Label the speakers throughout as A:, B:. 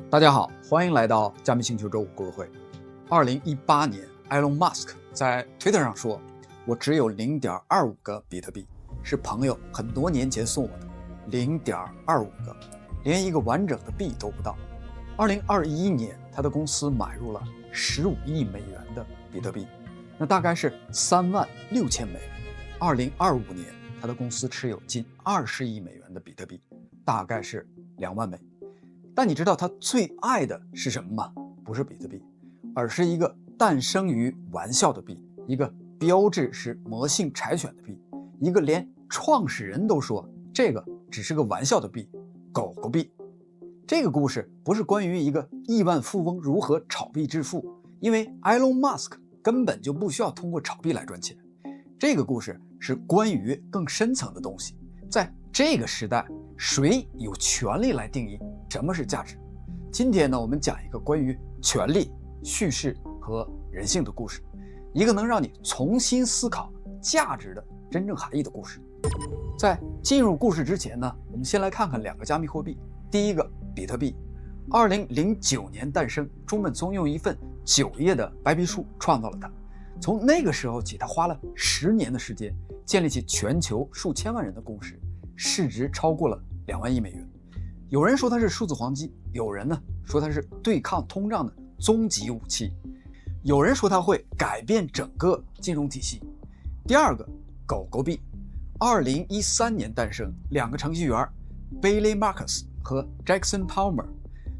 A: 大家好，欢迎来到加密星球周五故事会。2018年，埃隆·马斯克在推特上说：“我只有 0.25 个比特币，是朋友很多年前送我的，0.25个，连一个完整的币都不到。”2021年，他的公司买入了15亿美元的比特币，那大概是36000枚。2025年，他的公司持有近20亿美元的比特币，大概是2万枚。但你知道他最爱的是什么吗？不是比特币，而是一个诞生于玩笑的币，一个标志是魔性柴犬的币，一个连创始人都说这个只是个玩笑的币——狗狗币。这个故事不是关于一个亿万富翁如何炒币致富，因为埃隆·马斯克根本就不需要通过炒币来赚钱。这个故事是关于更深层的东西，在这个时代，谁有权利来定义什么是价值？今天呢，我们讲一个关于权力、叙事和人性的故事，一个能让你重新思考价值的真正含义的故事。在进入故事之前呢，我们先来看看2个加密货币。第一个，比特币，2009年诞生，中本聪用一份9页的白皮书创造了它。从那个时候起，他花了10年的时间，建立起全球数千万人的共识，市值超过了2万亿美元。有人说它是数字黄金，有人呢说它是对抗通胀的终极武器，有人说它会改变整个金融体系。第二个，狗狗币，2013年诞生，2个程序员 Billy Markus 和 Jackson Palmer，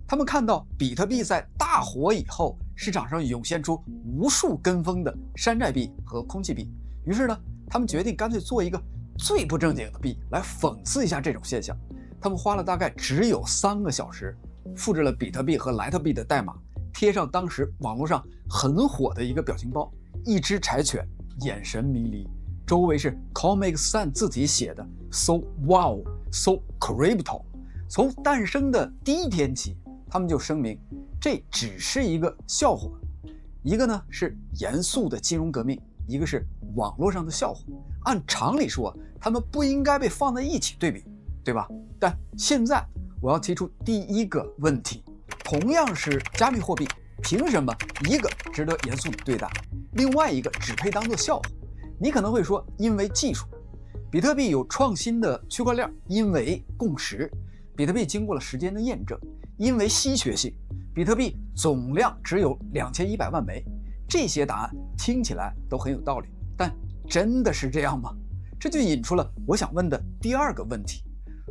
A: 他们看到比特币在大火以后，市场上涌现出无数跟风的山寨币和空气币，于是呢，他们决定干脆做一个最不正经的币来讽刺一下这种现象。他们花了大概只有3个小时，复制了比特币和莱特币的代码，贴上当时网络上很火的一个表情包，一只柴犬，眼神迷离，周围是 Comic Sans 字体写的 So Wow So Crypto。 从诞生的第一天起，他们就声明这只是一个笑话，一个呢是严肃的金融革命，一个是网络上的笑话。按常理说，他们不应该被放在一起对比，对吧？但现在我要提出第一个问题，同样是加密货币，凭什么一个值得严肃的对待，另外一个只配当作笑话？你可能会说，因为技术，比特币有创新的区块链，因为共识，比特币经过了时间的验证，因为稀缺性，比特币总量只有2100万枚。这些答案听起来都很有道理，但真的是这样吗？这就引出了我想问的第2个问题。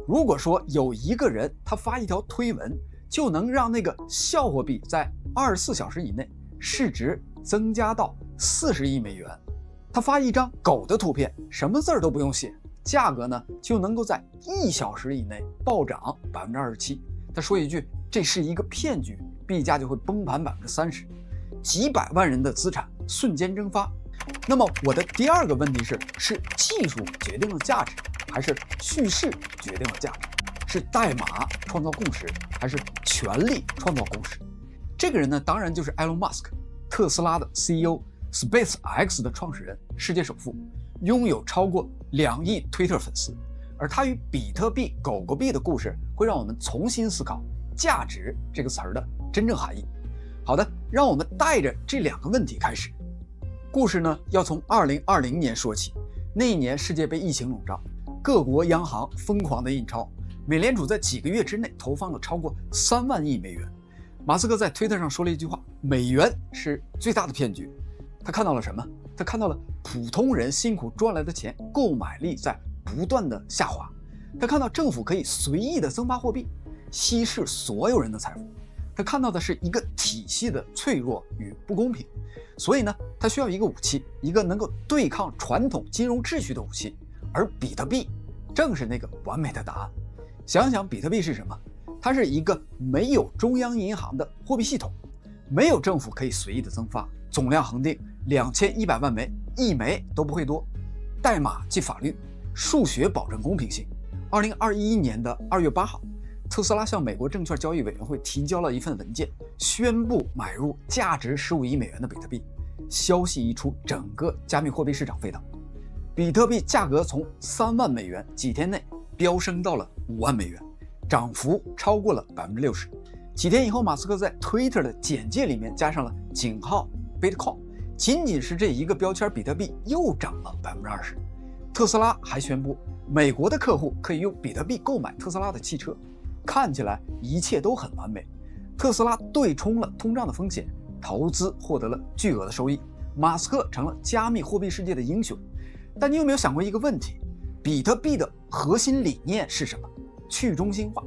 A: 如果说有一个人他发一条推文，就能让那个笑话币在24小时以内市值增加到40亿美元，他发一张狗的图片，什么字儿都不用写，价格呢就能够在1小时以内暴涨27%。他说一句这是一个骗局，币价就会崩盘30%，几百万人的资产瞬间蒸发。那么我的第2个问题是技术决定了价值，还是叙事决定了价值？是代码创造共识，还是权力创造共识？这个人呢，当然就是埃隆·马斯克，特斯拉的 CEO，SpaceX 的创始人，世界首富，拥有超过2亿推特粉丝。而他与比特币、狗狗币的故事，会让我们重新思考价值这个词儿的真正含义。好的，让我们带着这2个问题开始。故事呢，要从2020年说起。那一年世界被疫情笼罩，各国央行疯狂的印钞，美联储在几个月之内投放了超过3万亿美元。马斯克在推特上说了一句话：美元是最大的骗局。他看到了什么？他看到了普通人辛苦赚来的钱购买力在不断的下滑。他看到政府可以随意的增发货币，稀释所有人的财富。他看到的是一个体系的脆弱与不公平，所以呢，他需要一个武器，一个能够对抗传统金融秩序的武器，而比特币正是那个完美的答案。想想比特币是什么？它是一个没有中央银行的货币系统，没有政府可以随意的增发，总量恒定2100万枚，1枚都不会多，代码即法律，数学保证公平性。2021年的2月8号，特斯拉向美国证券交易委员会提交了一份文件，宣布买入价值15亿美元的比特币。消息一出，整个加密货币市场沸腾，比特币价格从3万美元几天内飙升到了5万美元，涨幅超过了60%。几天以后，马斯克在 Twitter 的简介里面加上了井号 Bitcoin， 仅仅是这一个标签，比特币又涨了20%。特斯拉还宣布，美国的客户可以用比特币购买特斯拉的汽车。看起来一切都很完美，特斯拉对冲了通胀的风险，投资获得了巨额的收益，马斯克成了加密货币世界的英雄。但你有没有想过一个问题？比特币的核心理念是什么？去中心化。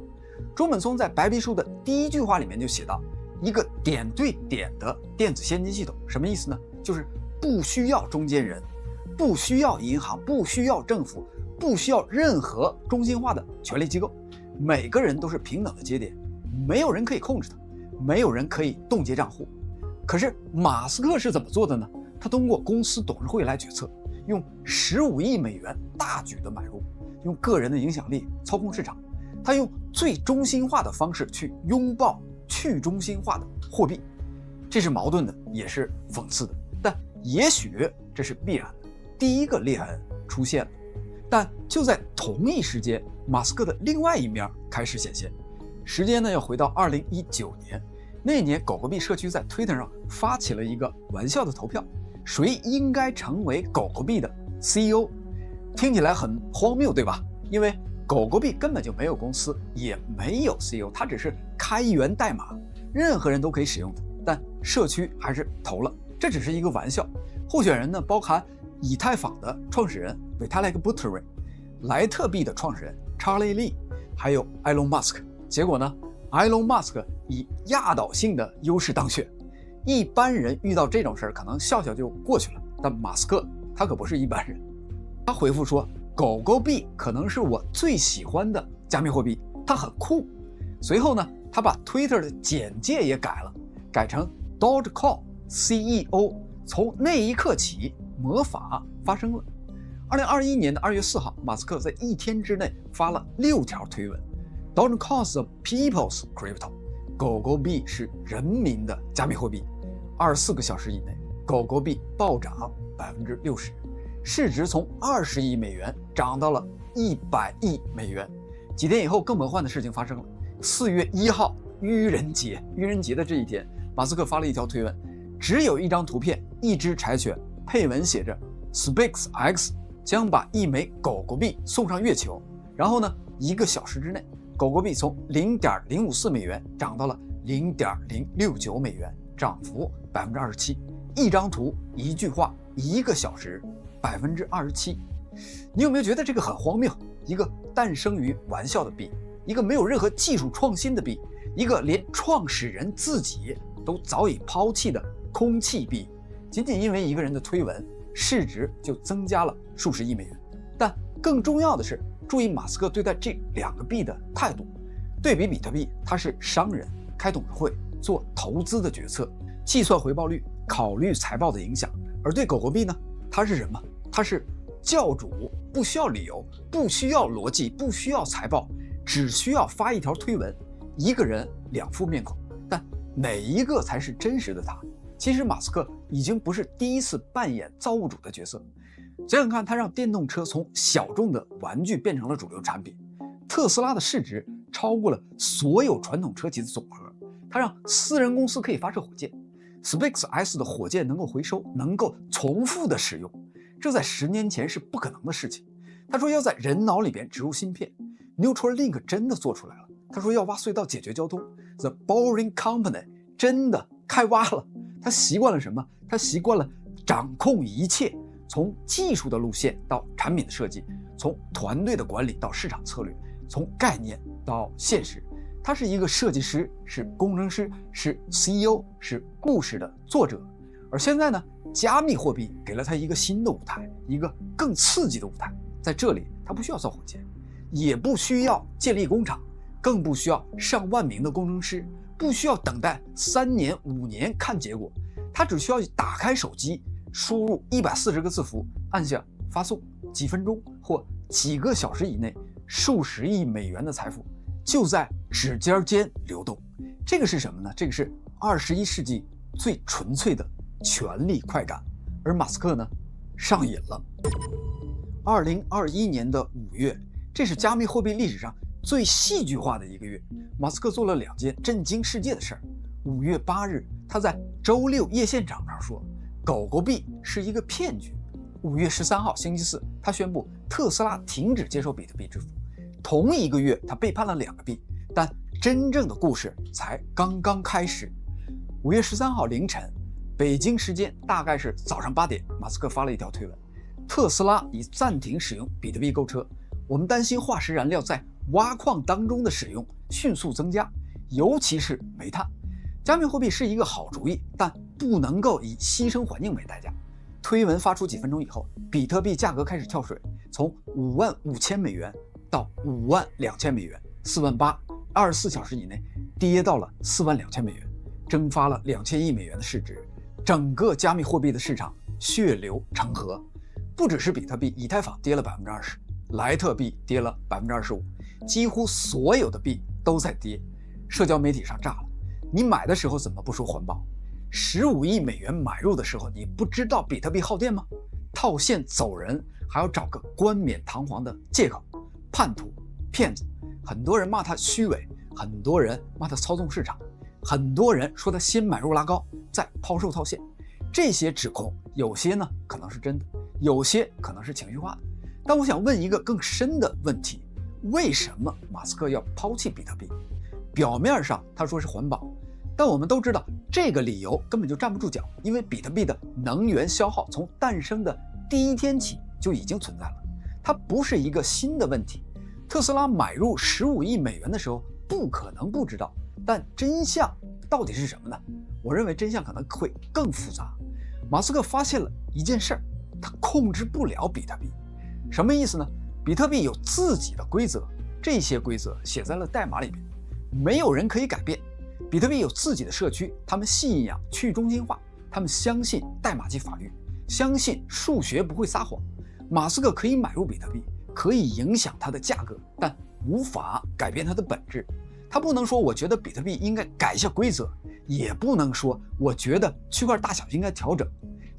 A: 中本聪在白皮书的第一句话里面就写到，一个点对点的电子现金系统，什么意思呢？就是不需要中间人，不需要银行，不需要政府，不需要任何中心化的权力机构，每个人都是平等的节点，没有人可以控制它，没有人可以冻结账户。可是马斯克是怎么做的呢？他通过公司董事会来决策，用15亿美元大举的买入，用个人的影响力操控市场，他用最中心化的方式去拥抱去中心化的货币。这是矛盾的，也是讽刺的，但也许这是必然的。第一个裂痕出现了，但就在同一时间，马斯克的另外一面开始显现。时间呢要回到2019年，那年狗狗币社区在 Twitter 上发起了一个玩笑的投票，谁应该成为狗狗币的 CEO？ 听起来很荒谬，对吧？因为狗狗币根本就没有公司，也没有 CEO， 它只是开源代码，任何人都可以使用的。但社区还是投了，这只是一个玩笑。候选人呢，包含以太坊的创始人 Vitalik Buterin、莱特币的创始人 Charlie Lee， 还有 Elon Musk。结果呢 ，Elon Musk 以压倒性的优势当选。一般人遇到这种事儿，可能笑笑就过去了，但马斯克他可不是一般人。他回复说，狗狗币可能是我最喜欢的加密货币，它很酷。随后呢，他把 Twitter 的简介也改了，改成 Dogecoin CEO。从那一刻起，魔法发生了。2021年2月4号，马斯克在一天之内发了6条推文。Dogecoin is a people's crypto， 狗狗币是人民的加密货币。24个小时以内，狗狗币暴涨60%，市值从20亿美元涨到了100亿美元。几天以后，更魔幻的事情发生了。4月1号，愚人节的这一天，马斯克发了一条推文，只有一张图片，一只柴犬，配文写着 SpaceX 将把1枚狗狗币送上月球。然后呢，1个小时之内，狗狗币从0.054美元涨到了0.069美元，涨幅27%。一张图，一句话，1个小时，27%。你有没有觉得这个很荒谬？一个诞生于玩笑的币，一个没有任何技术创新的币，一个连创始人自己都早已抛弃的空气币，仅仅因为一个人的推文，市值就增加了数十亿美元。但更重要的是，注意马斯克对待这2个币的态度。对比比特币，他是商人，开董事会，做投资的决策，计算回报率，考虑财报的影响。而对狗狗币呢，他是人吗？他是教主，不需要理由，不需要逻辑，不需要财报，只需要发一条推文。一个人2副面孔，但哪一个才是真实的他？其实马斯克已经不是第一次扮演造物主的角色。想想看，他让电动车从小众的玩具变成了主流产品，特斯拉的市值超过了所有传统车企的总和，他让私人公司可以发射火箭， SpaceX 的火箭能够回收，能够重复的使用，这在10年前是不可能的事情。他说要在人脑里边植入芯片， Neuralink 真的做出来了。他说要挖隧道解决交通， The Boring Company 真的开挖了。他习惯了什么？他习惯了掌控一切，从技术的路线到产品的设计，从团队的管理到市场策略，从概念到现实。他是一个设计师，是工程师，是 CEO， 是故事的作者。而现在呢，加密货币给了他一个新的舞台，一个更刺激的舞台。在这里，他不需要造火箭，也不需要建立工厂，更不需要上万名的工程师，不需要等待3年5年看结果。他只需要打开手机，输入140个字符，按下发送，几分钟或几个小时以内，数十亿美元的财富就在指尖间流动。这个是什么呢？这个是21世纪最纯粹的权力快感。而马斯克呢，上瘾了。2021年5月，这是加密货币历史上最戏剧化的一个月，马斯克做了2件震惊世界的事儿。5月8日，他在周6夜现场上说，狗狗币是一个骗局。5月13号，星期四，他宣布特斯拉停止接受比特币支付。同一个月，他背叛了2个币，但真正的故事才刚刚开始。5月13号凌晨，北京时间大概是早上8点，马斯克发了一条推文：特斯拉已暂停使用比特币购车，我们担心化石燃料在挖矿当中的使用迅速增加，尤其是煤炭。加密货币是一个好主意，但不能够以牺牲环境为代价。推文发出几分钟以后，比特币价格开始跳水，从55000美元到52000美元，48000，24小时以内跌到了42000美元，蒸发了2000亿美元的市值。整个加密货币的市场血流成河，不只是比特币，以太坊跌了20%，莱特币跌了25%，几乎所有的币都在跌。社交媒体上炸了，你买的时候怎么不说环保？15亿美元买入的时候，你不知道比特币耗电吗？套现走人还要找个冠冕堂皇的借口，叛徒、骗子。很多人骂他虚伪，很多人骂他操纵市场，很多人说他先买入拉高，再抛售套现。这些指控有些呢可能是真的，有些可能是情绪化的。但我想问一个更深的问题：为什么马斯克要抛弃比特币？表面上他说是环保，但我们都知道这个理由根本就站不住脚，因为比特币的能源消耗从诞生的第一天起就已经存在了，它不是一个新的问题。特斯拉买入15亿美元的时候不可能不知道，但真相到底是什么呢？我认为真相可能会更复杂。马斯克发现了一件事儿，他控制不了比特币。什么意思呢？比特币有自己的规则，这些规则写在了代码里面，没有人可以改变。比特币有自己的社区，他们信仰去中心化，他们相信代码及法律，相信数学不会撒谎。马斯克可以买入比特币，可以影响它的价格，但无法改变它的本质。他不能说我觉得比特币应该改一下规则，也不能说我觉得区块大小应该调整，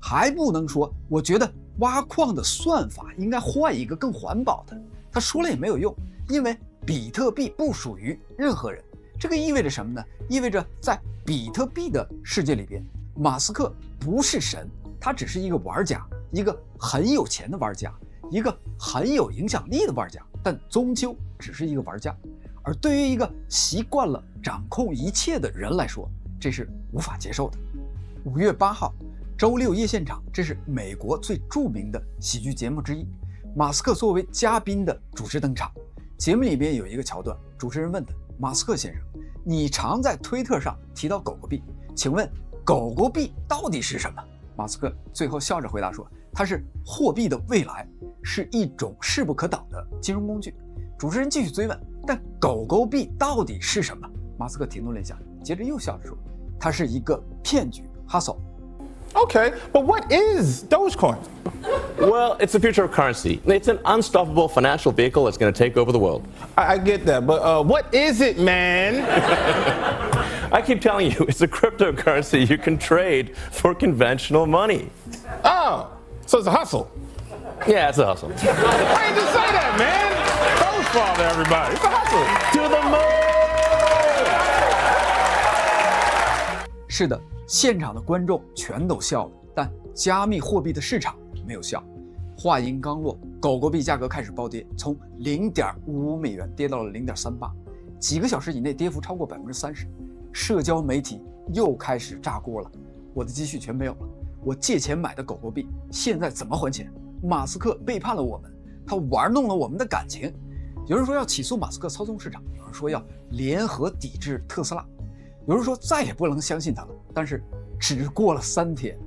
A: 还不能说我觉得挖矿的算法应该换一个更环保的。他说了也没有用，因为比特币不属于任何人。这个意味着什么呢？意味着在比特币的世界里边，马斯克不是神，他只是一个玩家，一个很有钱的玩家，一个很有影响力的玩家，但终究只是一个玩家。而对于一个习惯了掌控一切的人来说，这是无法接受的。5月8号，周6夜现场，这是美国最著名的喜剧节目之一。马斯克作为嘉宾的主持登场，节目里边有一个桥段，主持人问他：马斯克先生，你常在推特上提到狗狗币，请问狗狗币到底是什么？马斯克最后笑着回答说：它是货币的未来，是一种势不可挡的金融工具。主持人继续追问：但狗狗币到底是什么？马斯克停顿了一下，接着又笑着说：它是一个骗局 ，hustle。Okay,
B: but what is Dogecoin?
C: Well, it's the future of currency. It's an unstoppable financial vehicle that's going to take over the world.
B: I get that, but what is it, man?
C: I keep telling you, it's a cryptocurrency you can trade for conventional money.
B: Oh, so it's a hustle.
C: Yeah, it's a hustle.
B: Why didn't you say that, man? Doge's fault to everybody. It's a hustle.
C: To the moon!
A: 是的，现场的观众全都笑了，但加密货币的市场没有笑。话音刚落，狗狗币价格开始暴跌，从0.55美元跌到了0.38，几个小时以内跌幅超过30%。社交媒体又开始炸锅了，我的积蓄全没有了，我借钱买的狗狗币现在怎么还钱？马斯克背叛了我们，他玩弄了我们的感情。有人说要起诉马斯克操纵市场，有人说要联合抵制特斯拉，有人说再也不能相信他了。但是只过了3天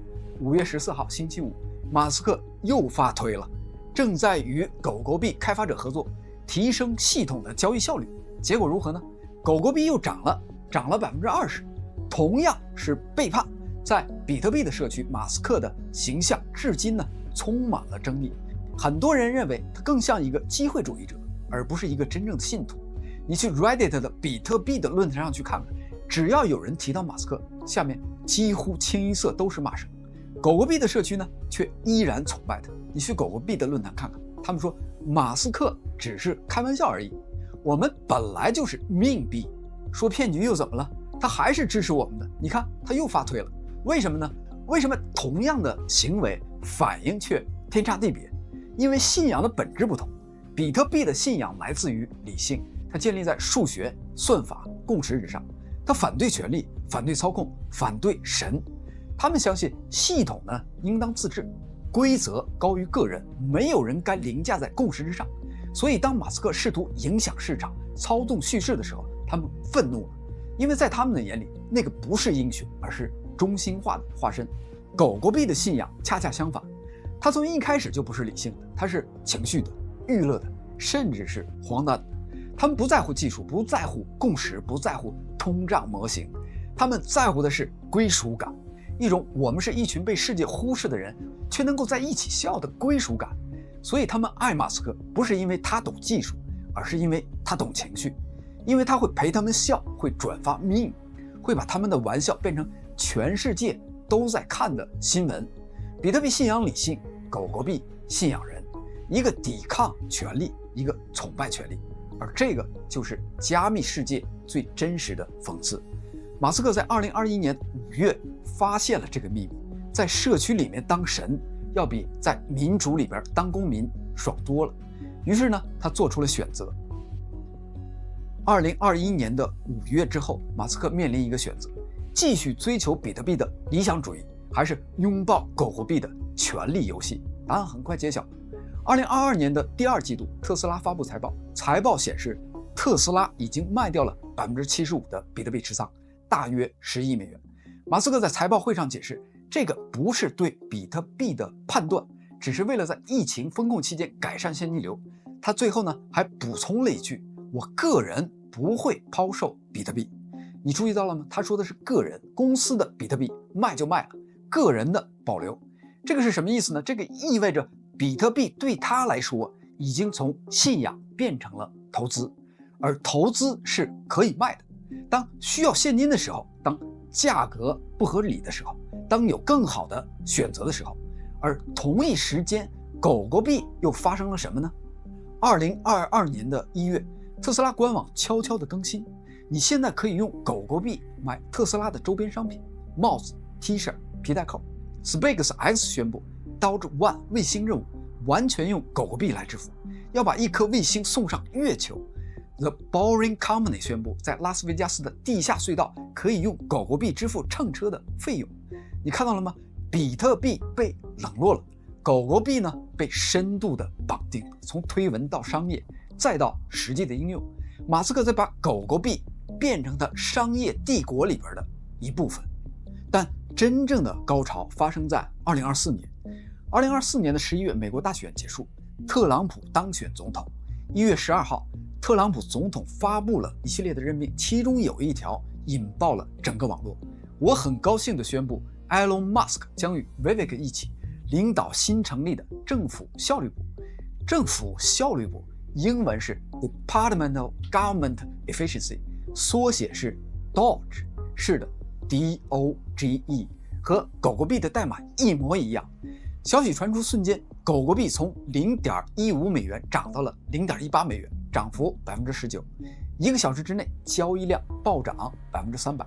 A: ，5月14号星期五，马斯克又发推了，正在与狗狗币开发者合作，提升系统的交易效率。结果如何呢？狗狗币又涨了20%，同样是背叛。在比特币的社区，马斯克的形象至今呢充满了争议。很多人认为他更像一个机会主义者，而不是一个真正的信徒。你去 Reddit 的比特币的论坛上去看看，只要有人提到马斯克，下面几乎清一色都是骂声。狗狗币的社区呢，却依然崇拜他。你去狗狗币的论坛看看，他们说马斯克只是开玩笑而已。我们本来就是命币，说骗局又怎么了？他还是支持我们的。你看，他又发推了，为什么呢？为什么同样的行为反应却天差地别？因为信仰的本质不同。比特币的信仰来自于理性，它建立在数学、算法、共识之上。它反对权力，反对操控，反对神。他们相信系统呢应当自治，规则高于个人，没有人该凌驾在共识之上。所以当马斯克试图影响市场、操纵叙事的时候，他们愤怒了，因为在他们的眼里，那个不是英雄，而是中心化的化身。狗狗币的信仰恰恰相反，它从一开始就不是理性的，它是情绪的、娱乐的，甚至是荒诞的。他们不在乎技术，不在乎共识，不在乎通胀模型，他们在乎的是归属感，一种我们是一群被世界忽视的人，却能够在一起笑的归属感。所以他们爱马斯克，不是因为他懂技术，而是因为他懂情绪，因为他会陪他们笑，会转发 meme， 会把他们的玩笑变成全世界都在看的新闻。比特币信仰理性，狗狗币信仰人，一个抵抗权力，一个崇拜权力，而这个就是加密世界最真实的讽刺。马斯克在2021年5月发现了这个秘密，在社区里面当神要比在民主里边当公民爽多了。于是呢，他做出了选择。2021年的5月之后，马斯克面临一个选择：继续追求比特币的理想主义，还是拥抱狗狗币的权力游戏？答案很快揭晓。2022年的第2季度，特斯拉发布财报，财报显示，特斯拉已经卖掉了75%的比特币持仓，大约10亿美元。马斯克在财报会上解释，这个不是对比特币的判断，只是为了在疫情风控期间改善现金流。他最后呢还补充了一句：“我个人不会抛售比特币。”你注意到了吗？他说的是个人，公司的比特币卖就卖了，个人的保留。这个是什么意思呢？这个意味着比特币对他来说已经从信仰变成了投资，而投资是可以卖的。当需要现金的时候，当价格不合理的时候，当有更好的选择的时候。而同一时间，狗狗币又发生了什么呢？2022年的1月，特斯拉官网悄悄地更新，你现在可以用狗狗币买特斯拉的周边商品，帽子、T 恤、皮带扣。SpaceX 宣布 Doge One 卫星任务完全用狗狗币来支付，要把1颗卫星送上月球。The Boring Company 宣布，在拉斯维加斯的地下隧道可以用狗狗币支付乘车的费用。你看到了吗？比特币被冷落了，狗狗币呢被深度的绑定，从推文到商业，再到实际的应用。马斯克在把狗狗币变成他商业帝国里边的一部分。但真正的高潮发生在2024年。2024年的11月，美国大选结束，特朗普当选总统。1月12号，特朗普总统发布了一系列的任命，其中有一条引爆了整个网络。我很高兴地宣布，Elon Musk 将与 Vivek 一起领导新成立的政府效率部。政府效率部英文是 Department of Government Efficiency， 缩写是 Doge， 是的 DOGE， 和狗狗币的代码一模一样。消息传出瞬间，狗狗币从 0.15 美元涨到了 0.18 美元，涨幅 19%。1个小时之内，交易量暴涨 300%。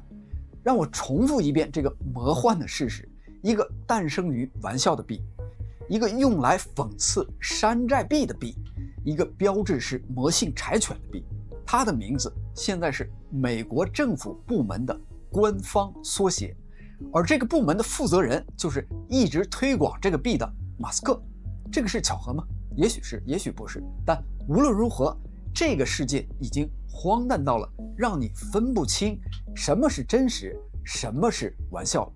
A: 让我重复一遍这个魔幻的事实：一个诞生于玩笑的币，一个用来讽刺山寨币的币，一个标志是魔性柴犬的币，它的名字现在是美国政府部门的官方缩写，而这个部门的负责人就是一直推广这个币的马斯克。这个是巧合吗？也许是，也许不是。但无论如何，这个世界已经荒诞到了让你分不清什么是真实，什么是玩笑。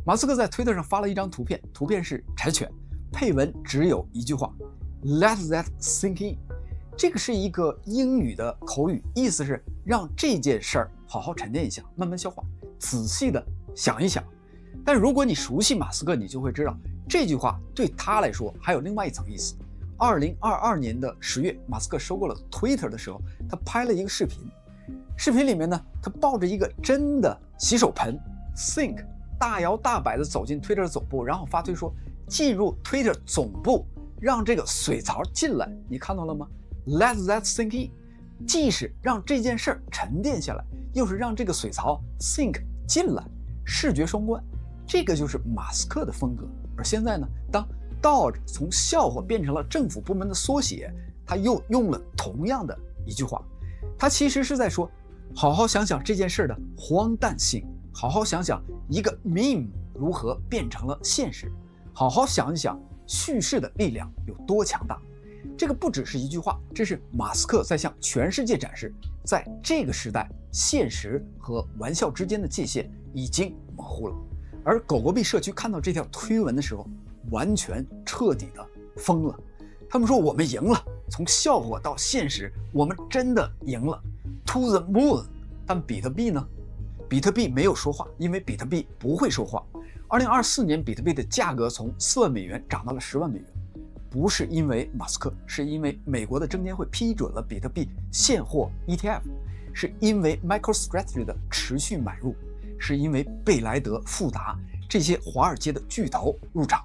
A: 马斯克在推特上发了一张图片，图片是柴犬，配文只有一句话 Let that sink in。 这个是一个英语的口语，意思是让这件事儿好好沉淀一下，慢慢消化，仔细的想一想。但如果你熟悉马斯克，你就会知道这句话对他来说还有另外一层意思。2022年的10月，马斯克收购了 Twitter 的时候，他拍了一个视频，视频里面呢，他抱着一个真的洗手盆 Sink， 大摇大摆的走进 Twitter 总部，然后发推说进入 Twitter 总部，让这个水槽进来。你看到了吗？ Let that sink in。既是让这件事儿沉淀下来，又是让这个水槽 sink 进来，视觉双关，这个就是马斯克的风格。而现在呢，当 Doge 从笑话变成了政府部门的缩写，他又用了同样的一句话，他其实是在说，好好想想这件事的荒诞性，好好想想一个 meme 如何变成了现实，好好想一想叙事的力量有多强大。这个不只是一句话，这是马斯克在向全世界展示，在这个时代，现实和玩笑之间的界限已经模糊了。而狗狗币社区看到这条推文的时候，完全彻底的疯了。他们说我们赢了，从笑话到现实，我们真的赢了 ，to the moon。但比特币呢？比特币没有说话，因为比特币不会说话。2024年，比特币的价格从4万美元涨到了10万美元。不是因为马斯克，是因为美国的证监会批准了比特币现货 ETF， 是因为 MicroStrategy 的持续买入，是因为贝莱德、富达这些华尔街的巨头入场。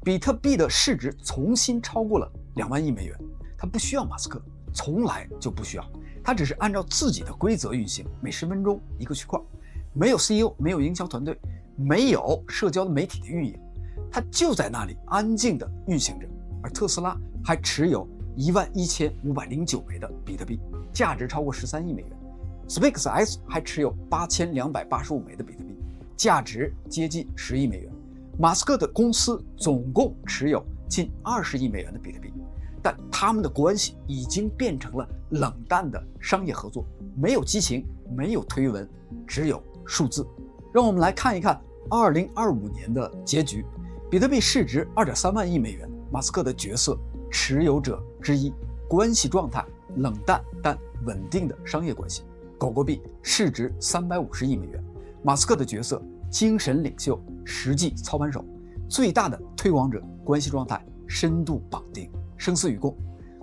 A: 比特币的市值重新超过了2万亿美元，它不需要马斯克，从来就不需要，它只是按照自己的规则运行，每10分钟一个区块，没有 CEO， 没有营销团队，没有社交媒体的运营，它就在那里安静的运行着。而特斯拉还持有11509枚的比特币，价值超过13亿美元。SpaceX 还持有8285枚的比特币，价值接近10亿美元。马斯克的公司总共持有近20亿美元的比特币，但他们的关系已经变成了冷淡的商业合作，没有激情，没有推文，只有数字。让我们来看一看2025年的结局。比特币市值2.3万亿美元，马斯克的角色持有者之一，关系状态冷淡但稳定的商业关系。狗狗币市值350亿美元，马斯克的角色精神领袖，实际操盘手，最大的推广者，关系状态深度绑定，生死与共。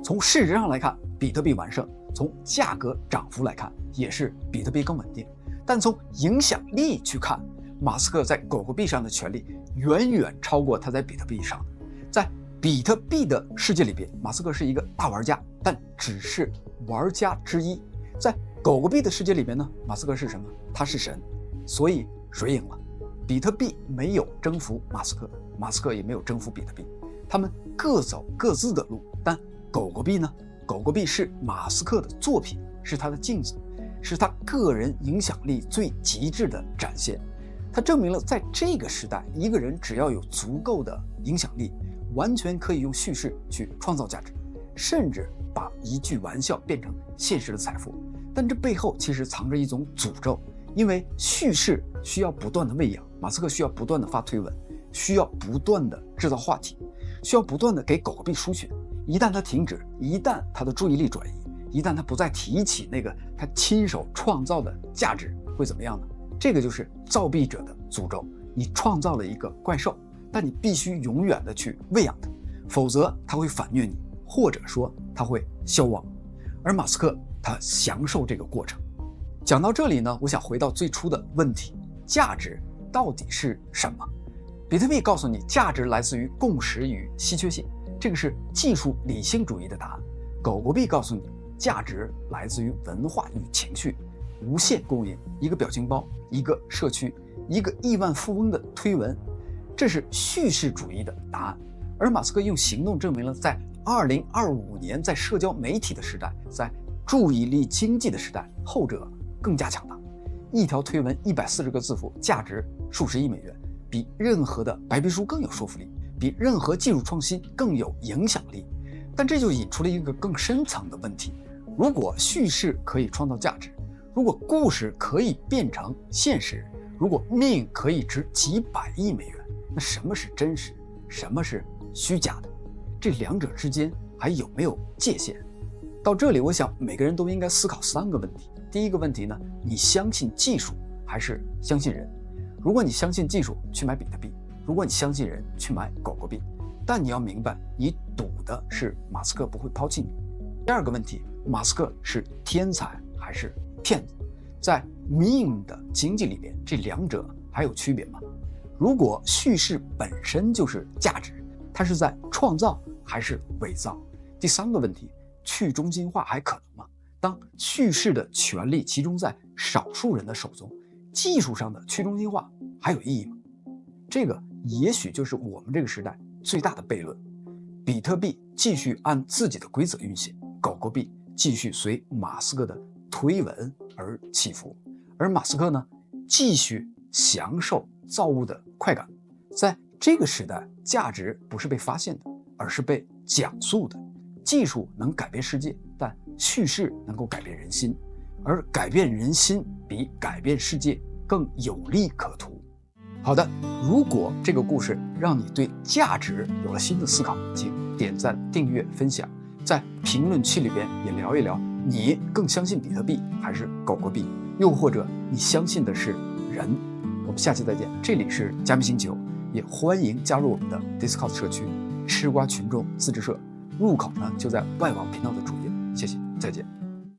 A: 从市值上来看，比特币完胜；从价格涨幅来看，也是比特币更稳定。但从影响力去看，马斯克在狗狗币上的权利远远超过他在比特币上的。在比特币的世界里边，马斯克是一个大玩家，但只是玩家之一。在狗狗币的世界里边呢，马斯克是什么？他是神。所以谁赢了？比特币没有征服马斯克，马斯克也没有征服比特币，他们各走各自的路。但狗狗币呢？狗狗币是马斯克的作品，是他的镜子，是他个人影响力最极致的展现。它证明了在这个时代，一个人只要有足够的影响力，完全可以用叙事去创造价值，甚至把一句玩笑变成现实的财富。但这背后其实藏着一种诅咒，因为叙事需要不断的喂养，马斯克需要不断的发推文，需要不断的制造话题，需要不断的给狗狗币输血。一旦他停止，一旦他的注意力转移，一旦他不再提起那个他亲手创造的价值，会怎么样呢？这个就是造币者的诅咒。你创造了一个怪兽，但你必须永远的去喂养它，否则它会反虐你，或者说它会消亡。而马斯克他享受这个过程。讲到这里呢，我想回到最初的问题，价值到底是什么？比特币告诉你，价值来自于共识与稀缺性，这个是技术理性主义的答案。狗狗币告诉你，价值来自于文化与情绪，无限供应，一个表情包，一个社区，一个亿万富翁的推文，这是叙事主义的答案。而马斯克用行动证明了，在2025年，在社交媒体的时代，在注意力经济的时代，后者更加强大。一条推文140个字符，价值数十亿美元，比任何的白皮书更有说服力，比任何技术创新更有影响力。但这就引出了一个更深层的问题：如果叙事可以创造价值，如果故事可以变成现实，如果命可以值几百亿美元，那什么是真实，什么是虚假的？这两者之间还有没有界限？到这里，我想每个人都应该思考3个问题。第一个问题呢，你相信技术还是相信人？如果你相信技术，去买比特币；如果你相信人，去买狗狗币。但你要明白，你赌的是马斯克不会抛弃你。第二个问题，马斯克是天才还是骗子？在 meme 的经济里边，这两者还有区别吗？如果叙事本身就是价值，它是在创造还是伪造？第3个问题，去中心化还可能吗？当叙事的权力集中在少数人的手中，技术上的去中心化还有意义吗？这个也许就是我们这个时代最大的悖论。比特币继续按自己的规则运行，狗狗币继续随马斯克的推文而起伏，而马斯克呢，继续享受造物的快感。在这个时代，价值不是被发现的，而是被讲述的。技术能改变世界，但叙事能够改变人心，而改变人心比改变世界更有利可图。好的，如果这个故事让你对价值有了新的思考，请点赞、订阅、分享，在评论区里边也聊一聊，你更相信比特币还是狗狗币，又或者你相信的是人？我们下期再见，这里是加密星球，也欢迎加入我们的 Discord 社区吃瓜群众自治社，入口呢就在外网频道的主页。谢谢，再见。